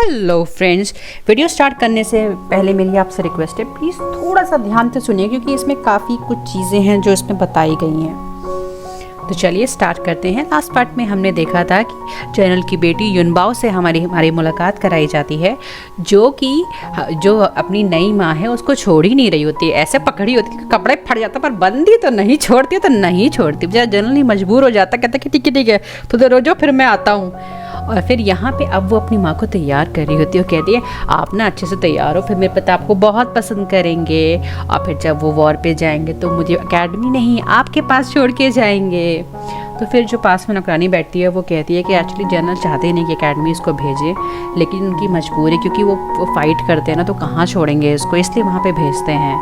Hello friends, video start करने से पहले मेरी आपसे रिक्वेस्ट है, प्लीज़ थोड़ा सा ध्यान से सुनिए क्योंकि इसमें काफ़ी कुछ चीज़ें हैं जो इसमें बताई गई हैं। तो चलिए स्टार्ट करते हैं। लास्ट पार्ट में हमने देखा था कि जनरल की बेटी युनबाओ से हमारी मुलाकात कराई जाती है, जो अपनी नई माँ है उसको छोड़ ही नहीं रही होती है। ऐसे पकड़ी होती है कि कपड़े फट जाता पर बंदी तो नहीं छोड़ती, तो नहीं छोड़ती। जनरल ही मजबूर हो जाता, कहता कि ठीक है तो दे रोजो, फिर मैं आता हूँ। और फिर यहाँ पे अब वो अपनी माँ को तैयार कर रही होती है और कहती है आप ना अच्छे से तैयार हो, फिर मेरे पता आपको बहुत पसंद करेंगे और फिर जब वो वॉर पे जाएंगे तो मुझे एकेडमी नहीं आपके पास छोड़ के जाएंगे। तो फिर जो पास में नौकरानी बैठती है वो कहती है कि एक्चुअली जनरल चाहते ही नहीं कि एकेडमी इसको भेजे, लेकिन उनकी मजबूरी क्योंकि वो फाइट करते हैं ना, तो कहाँ छोड़ेंगे इसको, इसलिए वहाँ पे भेजते हैं।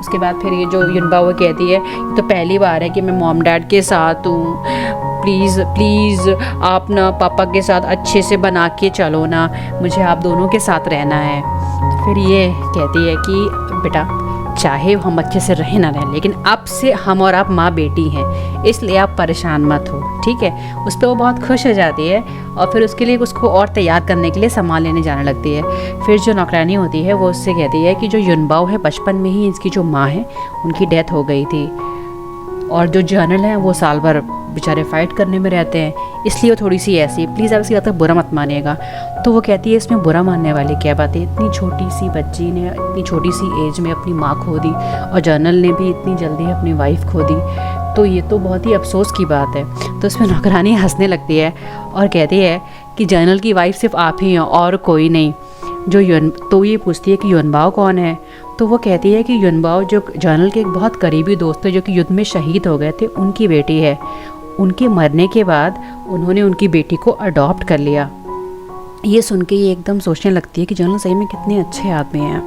उसके बाद फिर ये जो युनबाओ कहती है ये तो पहली बार है कि मैं मॉम डैड के साथ हूँ, प्लीज़ आप ना पापा के साथ अच्छे से बना के चलो ना, मुझे आप दोनों के साथ रहना है। तो फिर ये कहती है कि बेटा चाहे हम अच्छे से रहें ना रहें, लेकिन अब से हम और आप माँ बेटी हैं, इसलिए आप परेशान मत हो, ठीक है। उस पर वो बहुत खुश हो जाती है और फिर उसके लिए उसको और तैयार करने के लिए सामान लेने जाने लगती है। फिर जो नौकरानी होती है वो उससे कहती है कि जो युनबाओ है बचपन में ही इसकी जो माँ है उनकी डेथ हो गई थी और जो जनरल हैं वो साल भर बेचारे फाइट करने में रहते हैं, इसलिए वो थोड़ी सी ऐसी, प्लीज़ आप इसकी बात का बुरा मत मानिएगा। तो वो कहती है इसमें बुरा मानने वाली क्या बात है, इतनी छोटी सी बच्ची ने इतनी छोटी सी एज में अपनी माँ खो दी और जनरल ने भी इतनी जल्दी अपनी वाइफ खो दी, तो ये तो बहुत ही अफसोस की बात है। तो इसमें नौकरानी हंसने लगती है और कहती है कि जनरल की वाइफ सिर्फ आप ही हैं और कोई नहीं। तो ये पूछती है कि युनबाओ कौन है, तो वो कहती है कि युनबाओ जो जनरल के एक बहुत करीबी दोस्त है जो कि युद्ध में शहीद हो गए थे, उनकी बेटी है। उनके मरने के बाद उन्होंने उनकी बेटी को अडॉप्ट कर लिया। ये सुन के ये एकदम सोचने लगती है कि जनरल सही में कितने अच्छे आदमी हैं।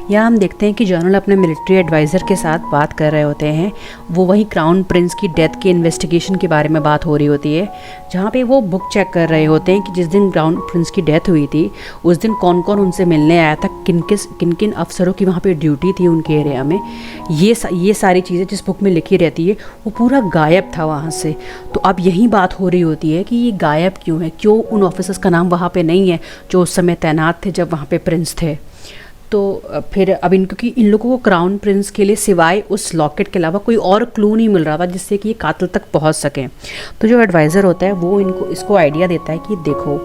यहाँ हम देखते हैं कि जनरल अपने मिलिट्री एडवाइज़र के साथ बात कर रहे होते हैं, वो वही क्राउन प्रिंस की डेथ के इन्वेस्टिगेशन के बारे में बात हो रही होती है, जहाँ पे वो बुक चेक कर रहे होते हैं कि जिस दिन क्राउन प्रिंस की डेथ हुई थी उस दिन कौन कौन उनसे मिलने आया था, किन किन अफसरों की वहाँ पे ड्यूटी थी उनके एरिया में। ये सारी चीज़ें जिस बुक में लिखी रहती है वो पूरा गायब था वहाँ से। तो अब यही बात हो रही होती है कि ये गायब क्यों है, क्यों उन ऑफिसर्स का नाम वहाँ पे नहीं है जो उस समय तैनात थे जब वहाँ पे प्रिंस थे। तो फिर अब क्योंकि इन लोगों को क्राउन प्रिंस के लिए सिवाय उस लॉकेट के अलावा कोई और क्लू नहीं मिल रहा था जिससे कि ये कातिल तक पहुंच सकें। तो जो एडवाइज़र होता है वो इसको आइडिया देता है कि देखो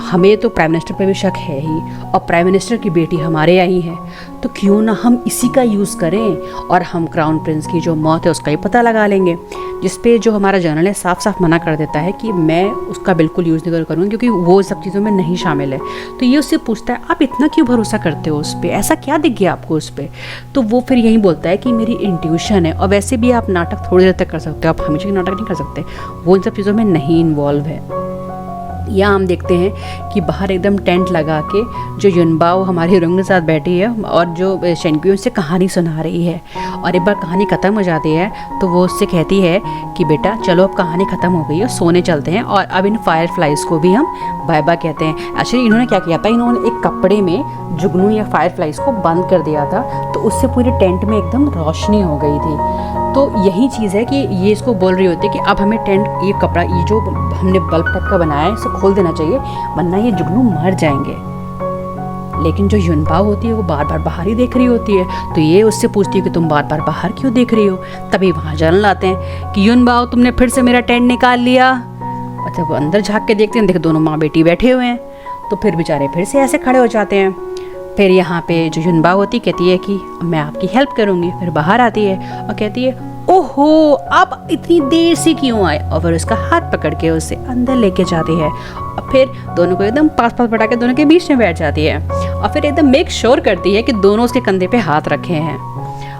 हमें तो प्राइम मिनिस्टर पे भी शक है ही और प्राइम मिनिस्टर की बेटी हमारे यहाँ ही है, तो क्यों ना हम इसी का यूज़ करें और हम क्राउन प्रिंस की जो मौत है उसका ही पता लगा लेंगे। जिस पे जो हमारा जनरल है साफ साफ मना कर देता है कि मैं उसका बिल्कुल यूज़ नहीं करूँगा क्योंकि वो सब चीज़ों में नहीं शामिल है। तो ये उससे पूछता है आप इतना क्यों भरोसा करते हो उस पर, ऐसा क्या दिख गया आपको उस पर। तो वो फिर यही बोलता है कि मेरी इंट्यूशन है, और वैसे भी आप नाटक थोड़ी देर तक कर सकते हो, आप हमेशा नाटक नहीं कर सकते, वो इन सब चीज़ों में नहीं इन्वॉल्व है। यहाँ हम देखते हैं कि बाहर एकदम टेंट लगा के जो युनबाओ हमारे हीरोइन के साथ बैठी है और जो शेनक्यू उससे कहानी सुना रही है, और एक बार कहानी ख़त्म हो जाती है तो वो उससे कहती है कि बेटा चलो अब कहानी ख़त्म हो गई है, सोने चलते हैं। और अब इन फायर फ्लाइज़ को भी हम बाय बाय कहते हैं। एक्चुअली इन्होंने क्या किया था, इन्होंने एक कपड़े में जुगनू या फायर फ्लाइज़ को बंद कर दिया था, तो उससे पूरे टेंट में एकदम रोशनी हो गई थी। तो यही चीज़ है कि ये इसको बोल रही होती है कि अब हमें टेंट, ये कपड़ा, ये जो हमने बल्ब टाइप का बनाया है इसे खोल देना चाहिए वरना ये जुगनू मर जाएंगे। लेकिन जो युनबाओ होती है वो बार बार बाहर ही देख रही होती है, तो ये उससे पूछती है कि तुम बार बार बाहर क्यों देख रही हो। तभी वहाँ जनरल आते हैं कि युनबाओ तुमने फिर से मेरा टेंट निकाल लिया। अच्छा, वो अंदर झाँक के देखते हैं, देखो दोनों माँ बेटी बैठे हुए हैं, तो फिर बेचारे फिर से ऐसे खड़े हो जाते हैं। फिर यहाँ पे जो युनबाओ होती कहती है कि मैं आपकी हेल्प करूँगी। फिर बाहर आती है और कहती है ओहो आप इतनी देर से क्यों आए, और फिर उसका हाथ पकड़ के उसे अंदर लेके जाती है और फिर दोनों को एकदम पास पास बैठा के दोनों के बीच में बैठ जाती है और फिर एकदम मेक श्योर करती है कि दोनों उसके कंधे पे हाथ रखे हैं।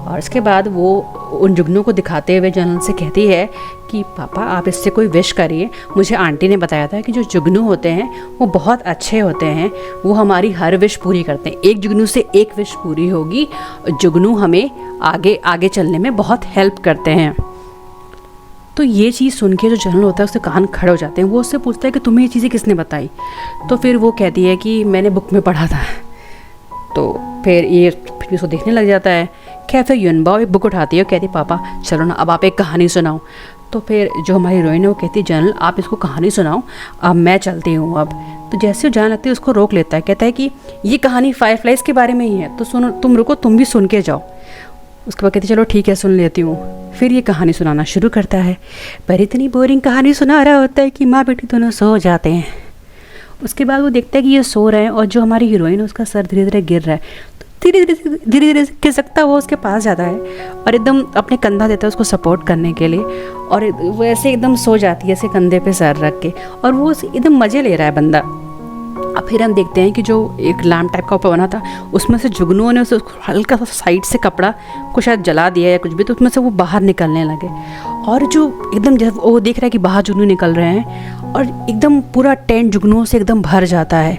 और उसके बाद वो उन जुगनू को दिखाते हुए जनरल से कहती है कि पापा आप इससे कोई विश करिए, मुझे आंटी ने बताया था कि जो जुगनू होते हैं वो बहुत अच्छे होते हैं, वो हमारी हर विश पूरी करते हैं, एक जुगनू से एक विश पूरी होगी, जुगनू हमें आगे आगे चलने में बहुत हेल्प करते हैं। तो ये चीज़ सुन के जो जनरल होता है उससे कान खड़े हो जाते हैं। वो उससे पूछता है कि तुम्हें ये चीज़ें किसने बताई, तो फिर वो कहती है कि मैंने बुक में पढ़ा था। तो फिर उसको देखने लग जाता है। खैर फिर युनबाओ एक बुक उठाती है और कहती है पापा चलो ना अब आप एक कहानी सुनाओ। तो फिर जो हमारी हीरोइन है वो कहती है जनरल आप इसको कहानी सुनाओ, अब मैं चलती हूँ अब। तो जैसे वो जाने लगती है उसको रोक लेता है, कहता है कि ये कहानी फायरफ्लाइज के बारे में ही है, तो सुनो, तुम रुको, तुम भी सुन के जाओ। उसके बाद कहती चलो ठीक है सुन लेती हूँ। फिर ये कहानी सुनाना शुरू करता है, पर इतनी बोरिंग कहानी सुना रहा होता है कि माँ बेटी दोनों सो जाते हैं। उसके बाद वो देखता है कि ये सो रहे हैं और जो हमारी हीरोइन है उसका सर धीरे धीरे गिर रहा है। तो धीरे धीरे खिसकता वो उसके पास जाता है और एकदम अपने कंधा देता है उसको सपोर्ट करने के लिए, और वो ऐसे एकदम सो जाती है ऐसे कंधे पे सर रख के, और वो एकदम मज़े ले रहा है बंदा। अब फिर हम देखते हैं कि जो एक लैम्प टाइप का ऊपर बना था उसमें से जुगनुओं ने उसे हल्का सा साइड से कपड़ा को शायद जला दिया या कुछ भी, तो उसमें से वो बाहर निकलने लगे। और जो एकदम जब वो देख रहा है कि बाहर जुगनू निकल रहे हैं और एकदम पूरा टेंट जुगनुओं से एकदम भर जाता है,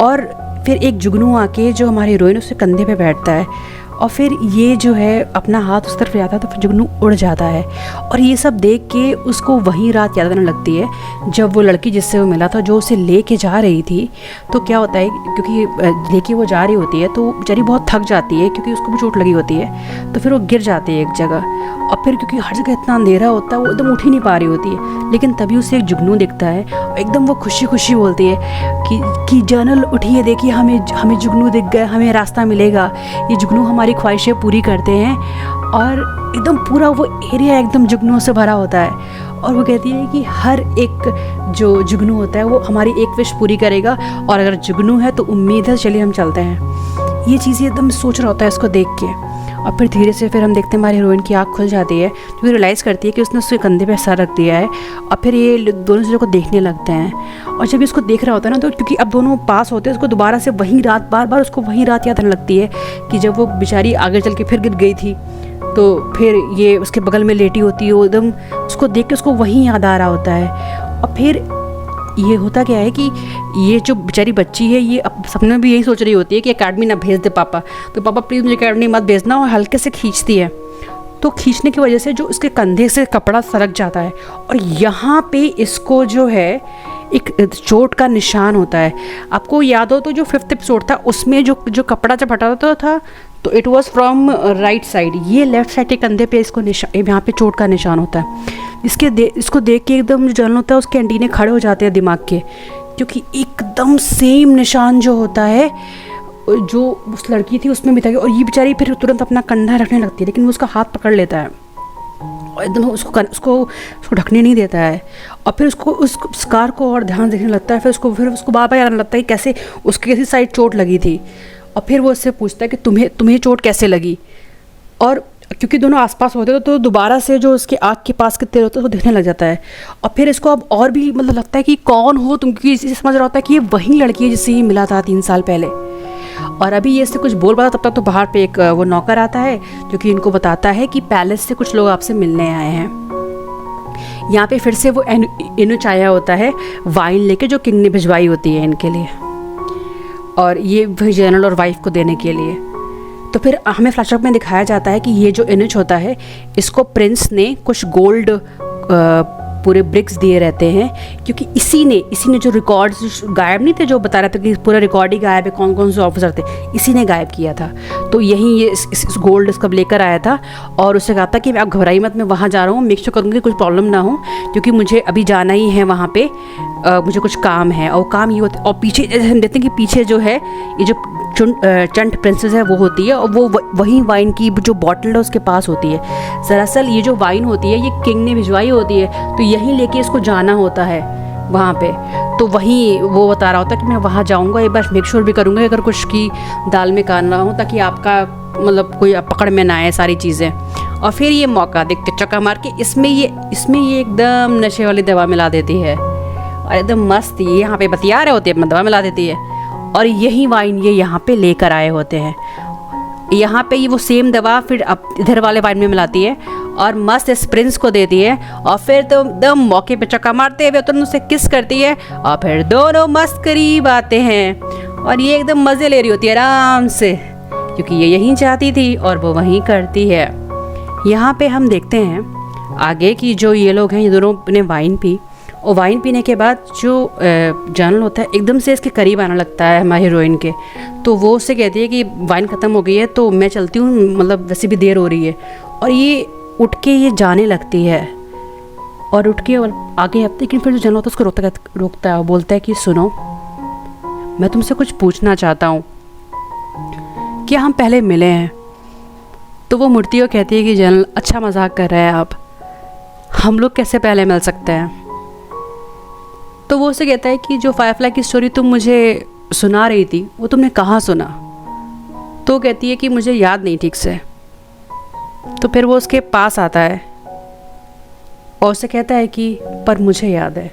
और फिर एक जुगनू आके जो हमारी हीरोइन उसके कंधे पे बैठता है और फिर ये जो है अपना हाथ उस तरफ जाता है तो फिर जुगनू उड़ जाता है। और ये सब देख के उसको वही रात याद आने लगती है जब वो लड़की जिससे वो मिला था जो उसे लेके जा रही थी। तो क्या होता है, क्योंकि लेके वो जा रही होती है तो बेचारी बहुत थक जाती है क्योंकि उसको भी चोट लगी होती है, तो फिर वो गिर जाती है एक जगह। और फिर क्योंकि हर जगह इतना अंधेरा होता है वो एकदम उठ ही नहीं पा रही होती है, लेकिन तभी उसे एक जुगनू दिखता है और एकदम वो खुशी खुशी बोलती है कि जनरल उठिए, देखिए हमें जुगनू दिख गए, हमें रास्ता मिलेगा, ये जुगनू हमारी ख्वाहिशें पूरी करते हैं। और एकदम पूरा वो एरिया एकदम जुगनुओं से भरा होता है, और वो कहती है कि हर एक जो जुगनू होता है वो हमारी एक विश पूरी करेगा, और अगर जुगनू है तो उम्मीद है, चलिए हम चलते हैं। ये चीज़ें एकदम सोच रहा होता है इसको देख के। और फिर धीरे से फिर हम देखते हैं हमारी हीरोइन की आँख खुल जाती है, जो रियलाइज़ करती है कि उसने उसके कंधे पे सर रख दिया है। और फिर ये दोनों चीज़ों को देखने लगते हैं, और जब इसको देख रहा होता है ना, तो क्योंकि अब दोनों पास होते हैं उसको दोबारा से वही रात, बार बार उसको वही रात याद आने लगती है कि जब वो बेचारी आगे चल के फिर गिर गई थी, तो फिर ये उसके बगल में लेटी होती है, वो एकदम उसको देख के उसको वही याद आ रहा होता है। और फिर ये होता क्या है कि ये जो बेचारी बच्ची है ये सपने में भी यही सोच रही होती है कि अकेडमी ना भेज दे पापा, तो पापा प्लीज़ मुझे अकेडमी मत भेजना, और हल्के से खींचती है। तो खींचने की वजह से जो उसके कंधे से कपड़ा सरक जाता है, और यहाँ पे इसको जो है एक चोट का निशान होता है। आपको याद हो तो जो 5th एपिसोड था उसमें जो कपड़ा जब हटाता था तो it was from right side, ये लेफ्ट साइड के कंधे पे इसको यहाँ पे चोट का निशान होता है। इसको देख के एकदम जो जनरल होता है उसके एंटीने खड़े हो जाते हैं दिमाग के, क्योंकि एकदम सेम निशान जो होता है जो उस लड़की थी उसमें भी था। और ये बेचारी फिर तुरंत अपना कंधा रखने लगती है, लेकिन वो उसका हाथ पकड़ लेता है और एकदम उसको ढकने नहीं देता है। और फिर उसको उस स्कार को और ध्यान देखने लगता है, फिर उसको बार बार याद आने लगता है कि कैसे उसकी किसी साइड चोट लगी थी। और फिर वो उससे पूछता है कि तुम्हें चोट कैसे लगी। और क्योंकि दोनों आसपास होते हैं तो दोबारा से जो उसके आँख के पास के तेल होते हैं वो दिखने लग जाता है। और फिर इसको अब और भी मतलब लगता है कि कौन हो तुम, क्योंकि इसे समझ रहा होता है कि ये वही लड़की है जिससे ये मिला था 3 साल पहले। और अभी ये इससे कुछ बोल पाता, तब तक तो बाहर पे एक वो नौकर आता है जो कि इनको बताता है कि पैलेस से कुछ लोग आपसे मिलने आए हैं। यहाँ पे फिर से वो इनुच आया होता है वाइन लेके, जो किंग ने भिजवाई होती है इनके लिए, और ये जनरल और वाइफ को देने के लिए। तो फिर हमें फ्लैशबैक में दिखाया जाता है कि ये जो इनुच होता है इसको प्रिंस ने कुछ गोल्ड पूरे ब्रिक्स दिए रहते हैं, क्योंकि इसी ने जो रिकॉर्ड्स गायब नहीं थे, जो बता रहे थे कि पूरा रिकॉर्ड ही गायब है, कौन कौन से ऑफिसर थे, इसी ने गायब किया था। तो यही ये इस गोल्ड इसका लेकर आया था, और उसे कहा था कि आप घबराई मत, मैं वहाँ जा रहा हूँ, मेक श्योर करूँगी कुछ प्रॉब्लम ना हो, क्योंकि मुझे अभी जाना ही है वहाँ पे, मुझे कुछ काम है। और काम ये होता है, और पीछे हम देखते हैं कि पीछे जो है ये जो चंट प्रिंसेस है वो होती है, और वो वही वाइन की जो बॉटल है उसके पास होती है। दरअसल ये जो वाइन होती है ये किंग ने भिजवाई होती है, तो यहीं लेके इसको जाना होता है वहाँ पे। तो वहीं वो बता रहा होता है कि मैं वहाँ जाऊँगा, एक बार मेक श्योर भी करूँगा अगर कुछ की दाल में कान ना हो, ताकि आपका मतलब कोई पकड़ में ना आए सारी चीज़ें। और फिर ये मौका देखते चक्का मार के इसमें ये एकदम नशे वाली दवा मिला देती है, और एकदम मस्त ये यहाँ पे बतिया रहे होते हैं, दवा मिला देती है, और यही वाइन ये यहाँ पे लेकर आए होते हैं। यहाँ पे ये वो सेम दवा फिर अब इधर वाले वाइन में मिलाती है और मस्त इस प्रिंस को देती है, और फिर तो एकदम मौके पे चक्का मारते हुए तुरंत उससे किस करती है, और फिर दोनों मस्त करीब आते हैं, और ये एकदम मज़े ले रही होती है आराम से, क्योंकि ये यहीं चाहती थी और वो वहीं करती है। यहाँ पे हम देखते हैं आगे कि जो ये लोग हैं ये दोनों ने वाइन पी, और वाइन पीने के बाद जो जनरल होता है एकदम से इसके करीब आने लगता है हमारी हीरोइन के, तो वो उससे कहती है कि वाइन ख़त्म हो गई है तो मैं चलती हूँ, मतलब वैसे भी देर हो रही है। और ये उठ के ये जाने लगती है, और उठ के और आगे अब, लेकिन फिर जो जनरल होता है उसको रोकता है और बोलता है कि सुनो, मैं तुमसे कुछ पूछना चाहता हूँ, क्या हम पहले मिले हैं? तो वो मुड़ती और कहती है कि जनरल अच्छा मजाक कर रहे हैं आप, हम लोग कैसे पहले मिल सकते हैं? तो वो उसे कहता है कि जो फायरफ्लाई की स्टोरी तुम मुझे सुना रही थी वो तुमने कहाँ सुना? तो वो कहती है कि मुझे याद नहीं ठीक से। तो फिर वो उसके पास आता है और उसे कहता है कि पर मुझे याद है,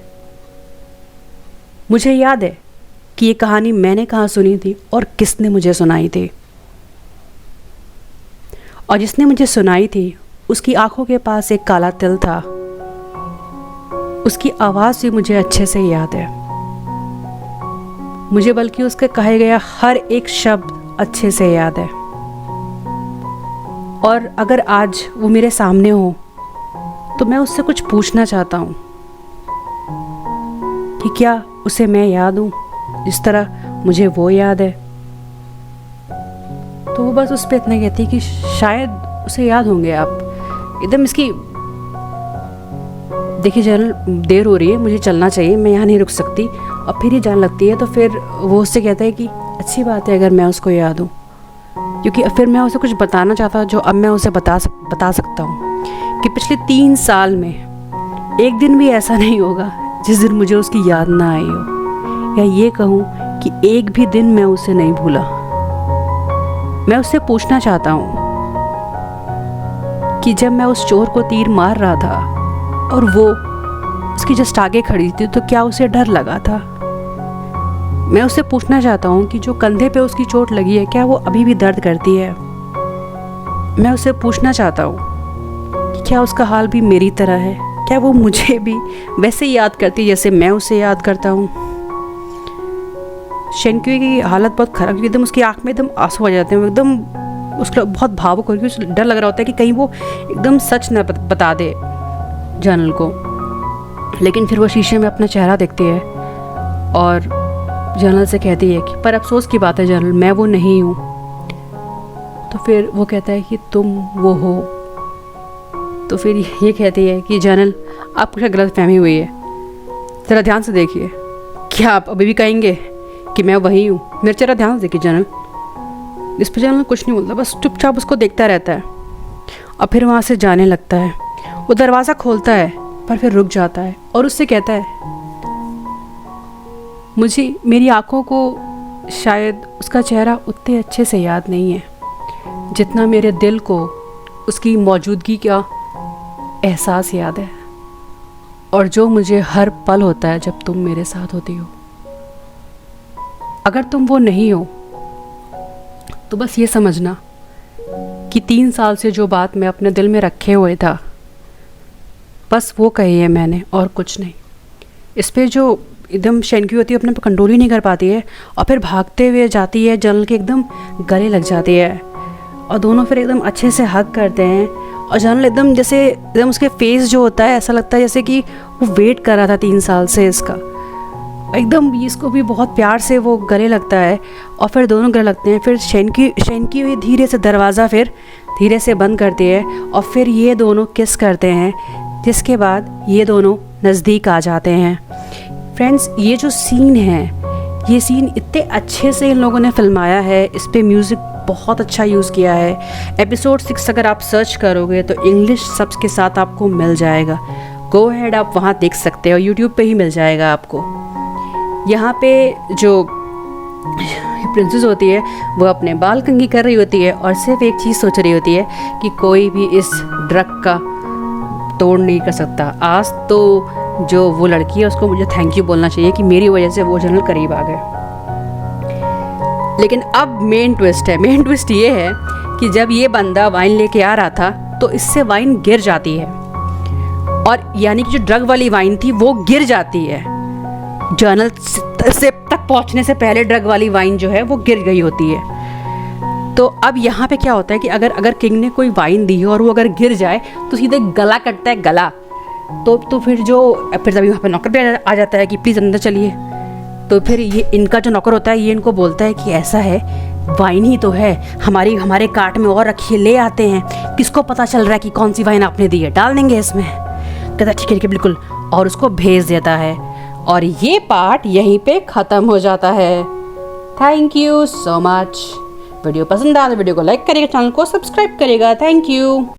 मुझे याद है कि ये कहानी मैंने कहाँ सुनी थी और किसने मुझे सुनाई थी। और जिसने मुझे सुनाई थी उसकी आंखों के पास एक काला तिल था, उसकी आवाज़ भी मुझे अच्छे से याद है, मुझे बल्कि उसके कहे गया हर एक शब्द अच्छे से याद है। और अगर आज वो मेरे सामने हो तो मैं उससे कुछ पूछना चाहता हूँ कि क्या उसे मैं याद हूँ जिस तरह मुझे वो याद है। तो वो बस उस पर इतना कहती है कि शायद उसे याद होंगे आप। एकदम इसकी देखिए जनरल देर हो रही है, मुझे चलना चाहिए, मैं यहाँ नहीं रुक सकती। और फिर ये जान लगती है। तो फिर वो उससे कहता है कि अच्छी बात है अगर मैं उसको याद हूँ, क्योंकि फिर मैं उसे कुछ बताना चाहता जो अब मैं उसे बता सकता हूँ कि पिछले 3 साल में एक दिन भी ऐसा नहीं होगा जिस दिन मुझे उसकी याद ना आई हो, या ये कहूँ कि एक भी दिन मैं उसे नहीं भूला। मैं उससे पूछना चाहता हूँ कि जब मैं उस चोर को तीर मार रहा था और वो उसकी जस्ट आगे खड़ी थी तो क्या उसे डर लगा था? मैं उससे पूछना चाहता हूँ कि जो कंधे पे उसकी चोट लगी है क्या वो अभी भी दर्द करती है? मैं उससे पूछना चाहता हूँ कि क्या उसका हाल भी मेरी तरह है, क्या वो मुझे भी वैसे ही याद करती है जैसे मैं उसे याद करता हूँ। शेनक्यूई की हालत बहुत ख़राब, एकदम उसकी आँख में एकदम आंसू आ जाते हैं, वो एकदम उसका बहुत भावुक हो, क्योंकि डर लग रहा होता है कि कहीं वो एकदम सच न बता दे जनरल को। लेकिन फिर वो शीशे में अपना चेहरा देखती है और जनरल से कहती है कि पर अफसोस की बात है जनरल, मैं वो नहीं हूँ। तो फिर वो कहता है कि तुम वो हो। तो फिर ये कहती है कि जनरल आपको क्या गलतफहमी हुई है, ज़रा ध्यान से देखिए, क्या आप अभी भी कहेंगे कि मैं वही हूँ? मेरे चेहरा ध्यान से देखिए जनरल। इस पर जनरल कुछ नहीं बोलता, बस चुपचाप उसको देखता रहता है और फिर वहाँ से जाने लगता है। वो दरवाज़ा खोलता है पर फिर रुक जाता है और उससे कहता है मुझे मेरी आंखों को शायद उसका चेहरा उतने अच्छे से याद नहीं है जितना मेरे दिल को उसकी मौजूदगी का एहसास याद है, और जो मुझे हर पल होता है जब तुम मेरे साथ होती हो। अगर तुम वो नहीं हो तो बस ये समझना कि 3 साल से जो बात मैं अपने दिल में रखे हुए था बस वो कही है मैंने और कुछ नहीं। इस पे जो एकदम शेनक्यूई होती है अपने पर कंट्रोल ही नहीं कर पाती है और फिर भागते हुए जाती है, जनरल के एकदम गले लग जाती है और दोनों फिर एकदम अच्छे से हग करते हैं। और जनरल एकदम जैसे एकदम उसके फेस जो होता है ऐसा लगता है जैसे कि वो वेट कर रहा था 3 साल से इसका। एकदम इसको भी बहुत प्यार से वो गले लगता है और फिर दोनों गले लगते हैं। फिर शेनक्यूई धीरे से दरवाज़ा फिर धीरे से बंद करती है और फिर ये दोनों किस करते हैं, जिसके बाद ये दोनों नज़दीक आ जाते हैं। फ्रेंड्स, ये जो सीन है, ये सीन इतने अच्छे से इन लोगों ने फिल्माया है, इस पे म्यूज़िक बहुत अच्छा यूज़ किया है। एपिसोड 6 अगर आप सर्च करोगे तो इंग्लिश सब्स के साथ आपको मिल जाएगा। गो अहेड, आप वहाँ देख सकते हो, यूट्यूब पे ही मिल जाएगा आपको। यहाँ पे जो प्रिंसेस होती है वो अपने बाल कंघी कर रही होती है और सिर्फ एक चीज़ सोच रही होती है कि कोई भी इस ड्रग का तोड़ नहीं कर सकता। आज तो जो वो लड़की है उसको मुझे थैंक यू बोलना चाहिए कि मेरी वजह से वो जनरल करीब आ गए। लेकिन अब मेन ट्विस्ट ये है कि जब ये बंदा वाइन लेके आ रहा था तो इससे वाइन गिर जाती है, और यानी कि जो ड्रग वाली वाइन थी वो गिर जाती है। जनरल से तक पहुंचने से पहले ड्रग वाली वाइन जो है वो गिर गई होती है। तो अब यहाँ पे क्या होता है कि अगर किंग ने कोई वाइन दी है और वो अगर गिर जाए तो सीधे गला कटता है, गला। तो फिर तभी वहाँ पे नौकर भी आ जाता है कि प्लीज़ अंदर चलिए। तो फिर ये इनका जो नौकर होता है ये इनको बोलता है कि ऐसा है, वाइन ही तो है, हमारे कार्ट में और रखिए, ले आते हैं, किसको पता चल रहा है कि कौन सी वाइन आपने दी है, डाल देंगे इसमें। कहता ठीक है बिल्कुल, और उसको भेज देता है और ये पार्ट यहीं पे ख़त्म हो जाता है। Thank you so much. Video पसंद आया तो वीडियो को लाइक करिएगा, चैनल को सब्सक्राइब करिएगा। Thank you.